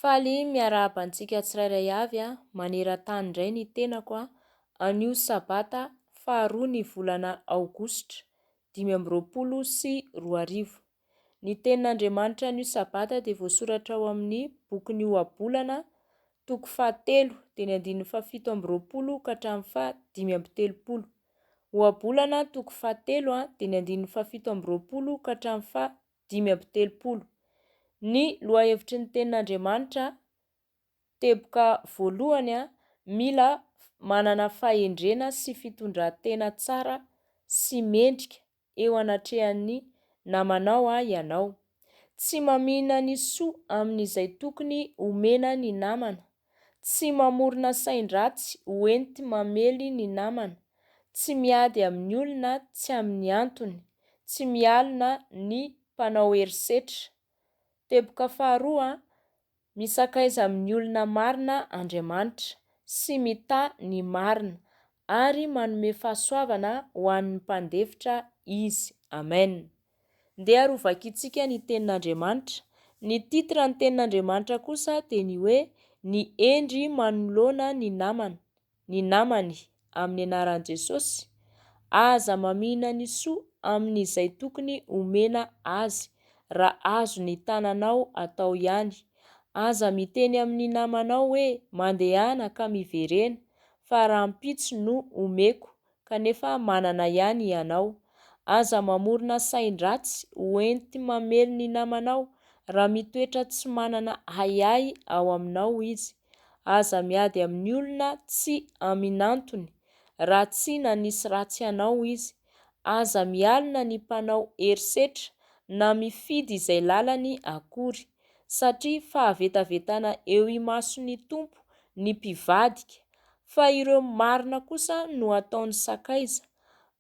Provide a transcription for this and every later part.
Faly miarahaba-antsika tsirairay avy maneran-tany indray ny tenako anio sabata faharoa ny volana aogositra 2024. Ny tenin'Andriamanitra anio sabata dia voasoratra ao amin'ny boky Ohabolana toko 7 teny andininy 17 ka hatramin'ny 5:30. Ohabolana toko 7 teny andininy 17 ka hatramin'ny 5:30. Ny lohahevitry ny tenin'Andriamanitra teboka voalohany mila manana fahendrena sy fitondran-tena tsara sy mendrika eo anatrehan'ny namanao ianao. Tsy mamina ny soa amin'izay tokony omena ny namana. Tsy mamorona sain-dratsy hoenty mamely ny namana. Tsy miady amin'ny olona tsy amin'ny antony. Tsy mialina ny mpanao herisetra. Teboka faharoa misakaiza amin'ny olona marina Andriamanitra sy mitaha ny marina ary manome fahasoavana ho an'ny mpandefitra izy. Amen. Ndeha harovakitsika ny tenin'Andriamanitra. Ny titra ny tenin'Andriamanitra kosa dia ny hoe ny endry manoloana ny namany amin'ny anaran'i Jesosy. Aza mamina ny soa amin'izay tokony omena azy raha azo ny tananao atao ihany. Aza miteny amin'ny namanao hoe mandehana ka miverena, fa raha ampitso no omeko kanefa manana ihany ianao. Aza mamorona sain-dratsy hoenty mamely ny namanao raha mitoetra tsy manana ahiahy ao aminao izy. Aza miady amin'ny olona tsy amin'antony raha tsy nanisy ratsy anao izy. Aza mialina ny mpanao herisetra na mifidy izay lalany akory, satria fahavetavetana eo imason'ny tompo ny mpivadika, fa ireo marina kosa no ataony sakaiza.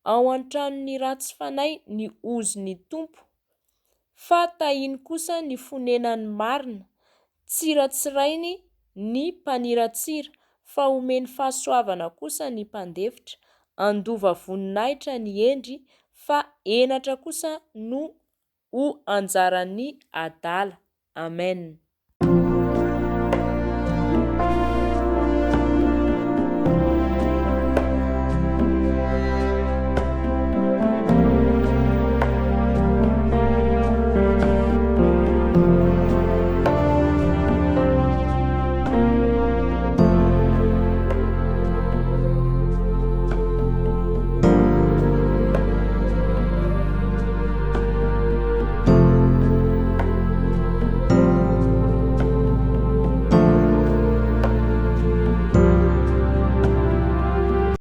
Ao an-tranony ratsy fanahy ny ozy tompo, fa tahiny kosa ny fonenany marina. Tsiratsirainy ny mpaniratsira, fa omeny fahasoavana kosa ny mpandefitra. Andova voninahitra ny endry, fa henatra kosa no ho anjaran'ny adala. Amen.